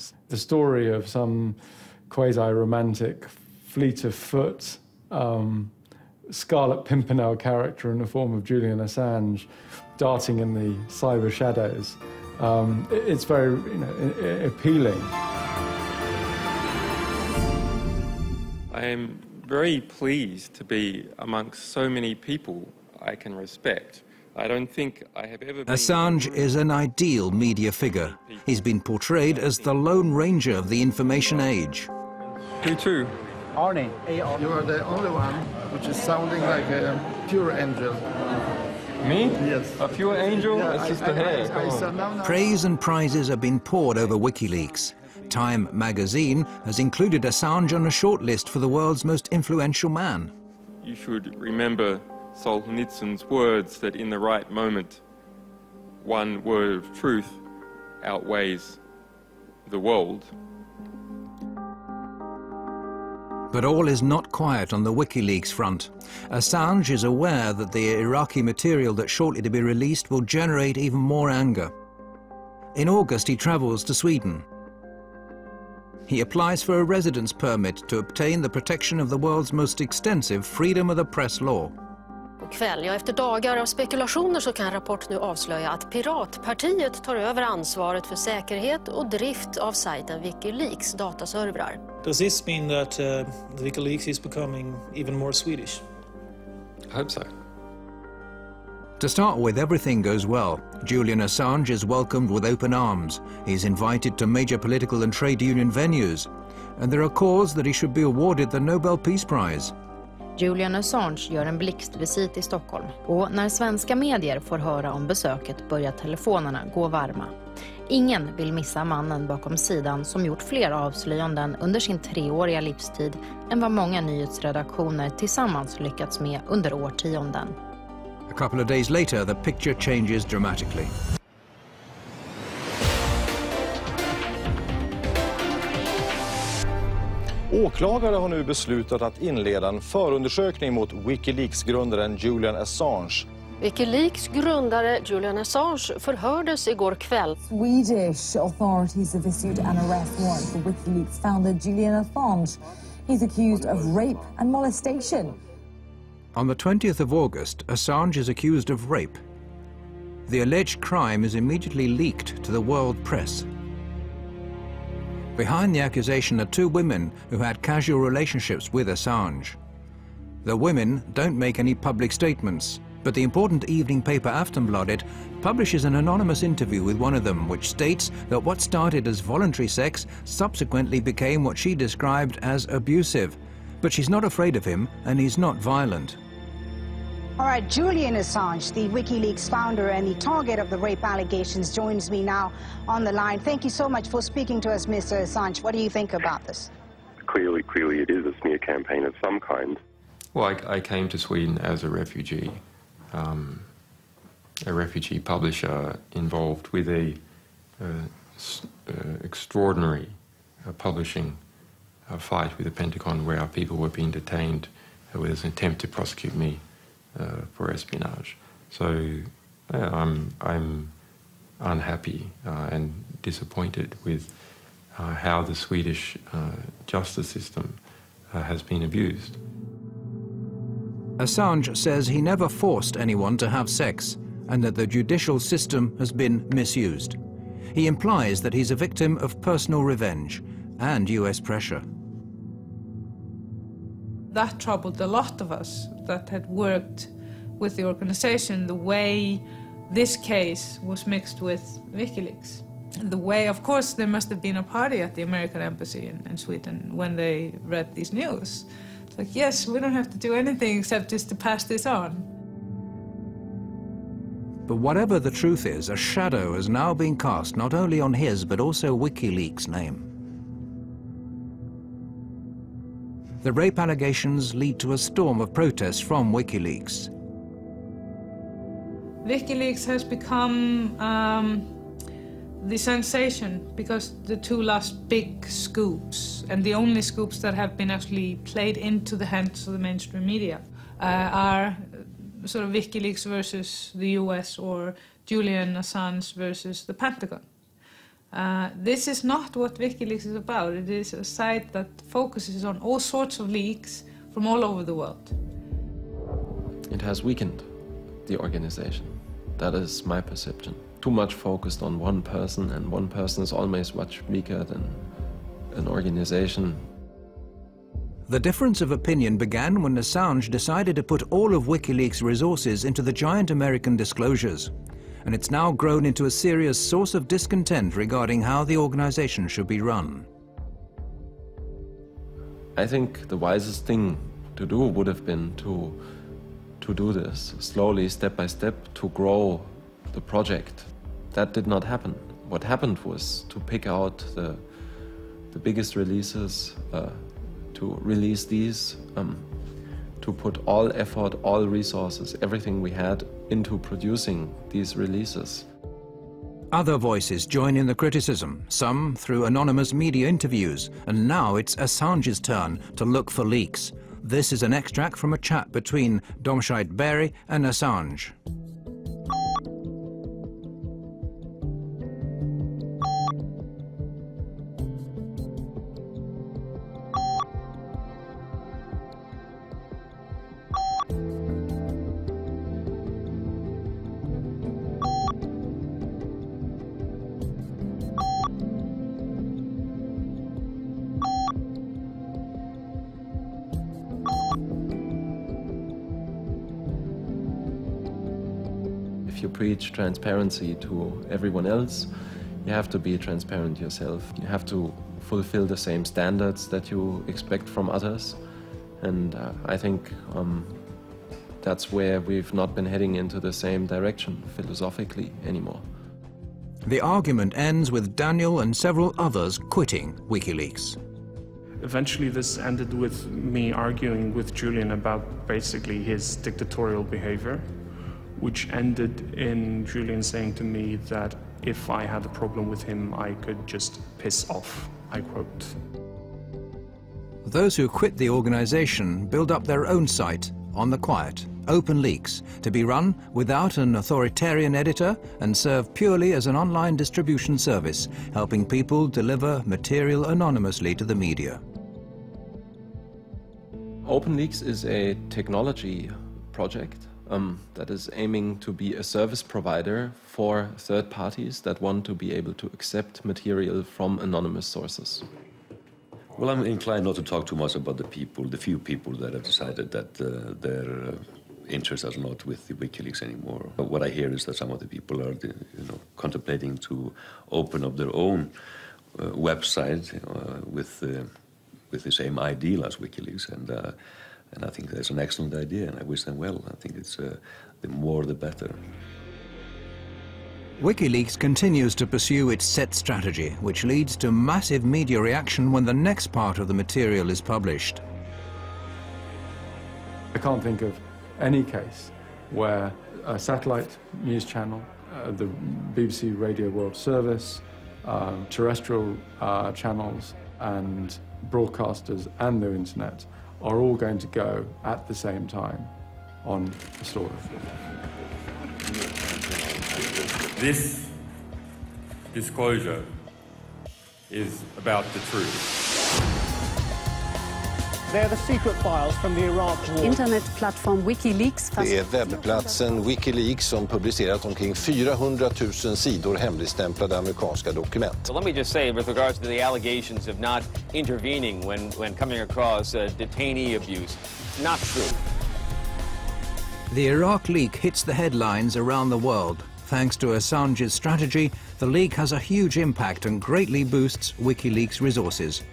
documents. The story of some quasi-romantic fleet of foot, Scarlet Pimpernel character in the form of Julian Assange darting in the cyber shadows. It's very appealing. I am very pleased to be amongst so many people I can respect. I don't think I have ever been... Assange is an ideal media figure. He's been portrayed as the Lone Ranger of the information age. Who to? Arnie. You are the only one which is sounding like a pure angel. Me? Yes. A pure angel? Yeah, it's just the hair. Praise and prizes have been poured over WikiLeaks. Time magazine has included Assange on a shortlist for the world's most influential man. You should remember Solzhenitsyn's words that in the right moment, one word of truth outweighs the world. But all is not quiet on the WikiLeaks front. Assange is aware that the Iraqi material that's shortly to be released will generate even more anger. In August, he travels to Sweden. He applies for a residence permit to obtain the protection of the world's most extensive freedom of the press law. Kväll, efter dagar av spekulationer så kan Rapport nu avslöja att Piratpartiet tar över ansvaret för säkerhet och drift av sajten Wikileaks dataservrar. Does this mean that Wikileaks is becoming even more Swedish? I hope so. To start with, everything goes well. Julian Assange is welcomed with open arms. He's invited to major political and trade union venues. And there are calls that he should be awarded the Nobel Peace Prize. Julian Assange gör en blixtvisit i Stockholm. Och när svenska medier får höra om besöket börjar telefonerna gå varma. Ingen vill missa mannen bakom sidan som gjort fler avslöjanden under sin 3-åriga livstid än vad många nyhetsredaktioner tillsammans lyckats med under årtionden. A couple of days later, the picture changes dramatically. Åklagare har nu beslutat att inleda en förundersökning mot Wikileaks-grundaren Julian Assange. Wikileaks grundare Julian Assange förhördes igår kväll. Swedish authorities have issued an arrest warrant for Wikileaks founder Julian Assange. He's accused of rape and molestation. On the 20th of August, Assange is accused of rape. The alleged crime is immediately leaked to the world press. Behind the accusation are 2 women who had casual relationships with Assange. The women don't make any public statements, but the important evening paper Aftonbladet publishes an anonymous interview with one of them, which states that what started as voluntary sex subsequently became what she described as abusive. But she's not afraid of him, and he's not violent. All right, Julian Assange, the WikiLeaks founder and the target of the rape allegations, joins me now on the line. Thank you so much for speaking to us, Mr. Assange. What do you think about this? Clearly it is a smear campaign of some kind. Well, I came to Sweden as a refugee publisher involved with a extraordinary publishing fight with the Pentagon where our people were being detained with an attempt to prosecute me for espionage. So I'm unhappy and disappointed with how the Swedish justice system has been abused. Assange says he never forced anyone to have sex and that the judicial system has been misused. He implies that he's a victim of personal revenge and US pressure. That troubled a lot of us that had worked with the organization, the way this case was mixed with WikiLeaks. And the way, of course, there must have been a party at the American embassy in Sweden when they read these news. It's like, yes, we don't have to do anything except just to pass this on. But whatever the truth is, a shadow has now been cast not only on his but also WikiLeaks' name. The rape allegations lead to a storm of protests from WikiLeaks. WikiLeaks has become the sensation because the 2 last big scoops, and the only scoops that have been actually played into the hands of the mainstream media, are sort of WikiLeaks versus the US or Julian Assange versus the Pentagon. This is not what WikiLeaks is about. It is a site that focuses on all sorts of leaks from all over the world. It has weakened the organization. That is my perception. Too much focused on one person, and one person is always much weaker than an organization. The difference of opinion began when Assange decided to put all of WikiLeaks' resources into the giant American disclosures, and it's now grown into a serious source of discontent regarding how the organization should be run. I think the wisest thing to do would have been to do this slowly, step by step, to grow the project. That did not happen. What happened was to pick out the biggest releases, to release these, to put all effort, all resources, everything we had into producing these releases. Other voices join in the criticism, some through anonymous media interviews, and now it's Assange's turn to look for leaks. This is an extract from a chat between Domscheit-Berg and Assange. If you preach transparency to everyone else, you have to be transparent yourself. You have to fulfill the same standards that you expect from others. And I think that's where we've not been heading into the same direction philosophically anymore. The argument ends with Daniel and several others quitting WikiLeaks. Eventually this ended with me arguing with Julian about basically his dictatorial behavior, which ended in Julian saying to me that if I had a problem with him, I could just piss off, I quote. Those who quit the organization build up their own site on the quiet, OpenLeaks, to be run without an authoritarian editor and serve purely as an online distribution service, helping people deliver material anonymously to the media. OpenLeaks is a technology project that is aiming to be a service provider for third parties that want to be able to accept material from anonymous sources. Well, I'm inclined not to talk too much about the few people that have decided that their interests are not with the WikiLeaks anymore. But what I hear is that some of the people are, contemplating to open up their own website with the same ideal as WikiLeaks, and I think that's an excellent idea, and I wish them well. I think it's the more the better. WikiLeaks continues to pursue its set strategy, which leads to massive media reaction when the next part of the material is published. I can't think of any case where a satellite news channel, the BBC Radio World Service, terrestrial channels and broadcasters and the internet are all going to go at the same time on a story. This disclosure is about the truth. They're the secret files from the Iraq war. Internetplattform Wikileaks. Det är webbplatsen Wikileaks som publicerat omkring 400 000 sidor hemligstämplade amerikanska dokument. So let me just say, with regards to the allegations of not intervening when coming across detainee abuse, not true. The Iraq leak hits the headlines around the world. Thanks to Assange's strategy, the leak has a huge impact and greatly boosts WikiLeaks' resources.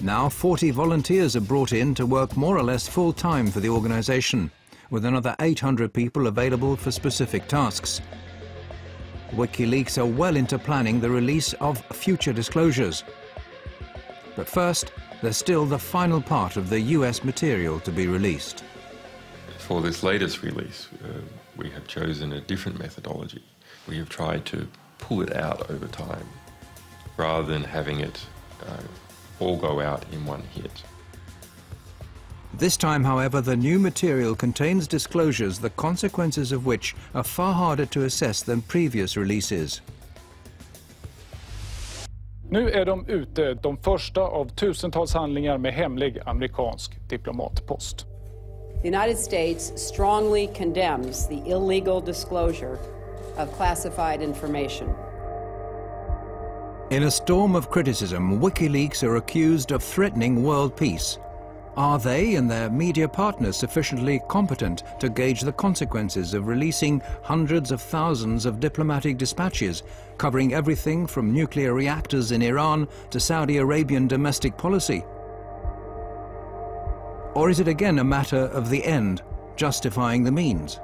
Now 40 volunteers are brought in to work more or less full-time for the organization, with another 800 people available for specific tasks. WikiLeaks are well into planning the release of future disclosures. But first, there's still the final part of the US material to be released. For this latest release, we have chosen a different methodology. We have tried to pull it out over time, rather than having it all go out in one hit. This time, however, the new material contains disclosures, the consequences of which are far harder to assess than previous releases. Nu är de ute, de första av tusentals handlingar med hemlig amerikansk diplomatpost. The United States strongly condemns the illegal disclosure of classified information. In a storm of criticism, WikiLeaks are accused of threatening world peace. Are they and their media partners sufficiently competent to gauge the consequences of releasing hundreds of thousands of diplomatic dispatches, covering everything from nuclear reactors in Iran to Saudi Arabian domestic policy? Or is it again a matter of the end justifying the means?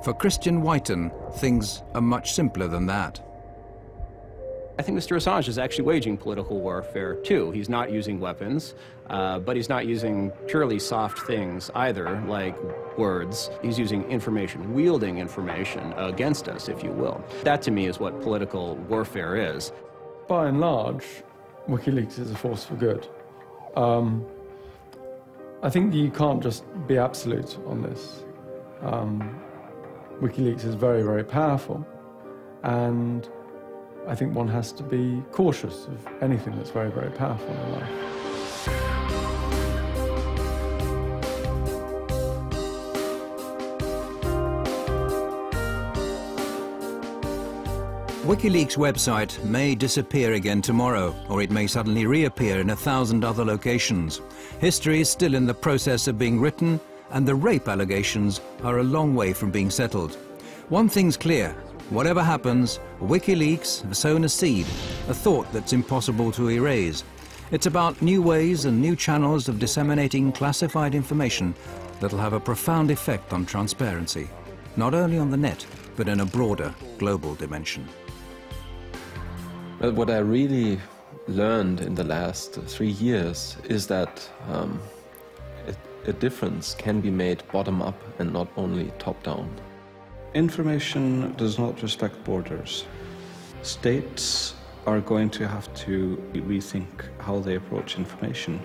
For Christian Hrafnsson, things are much simpler than that. I think Mr. Assange is actually waging political warfare too. He's not using weapons, but he's not using purely soft things either, like words. He's using information, wielding information against us, if you will. That to me is what political warfare is. By and large, WikiLeaks is a force for good. I think you can't just be absolute on this. WikiLeaks is very, very powerful, and I think one has to be cautious of anything that's very, very powerful in life. WikiLeaks' website may disappear again tomorrow, or it may suddenly reappear in 1,000 other locations. History is still in the process of being written, and the rape allegations are a long way from being settled. One thing's clear: whatever happens, WikiLeaks have sown a seed, a thought that's impossible to erase. It's about new ways and new channels of disseminating classified information that'll have a profound effect on transparency, not only on the net, but in a broader global dimension. Well, what I really learned in the last 3 years is that a difference can be made bottom-up and not only top-down. Information does not respect borders. States are going to have to rethink how they approach information.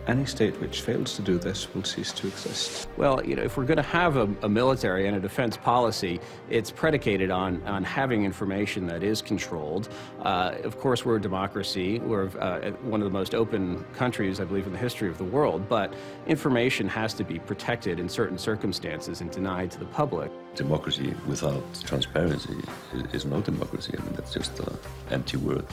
Any state which fails to do this will cease to exist. Well, you know, if we're going to have a military and a defense policy, it's predicated on having information that is controlled. Of course, we're a democracy. We're one of the most open countries, I believe, in the history of the world. But information has to be protected in certain circumstances and denied to the public. Democracy without transparency is no democracy. I mean, that's just an empty word.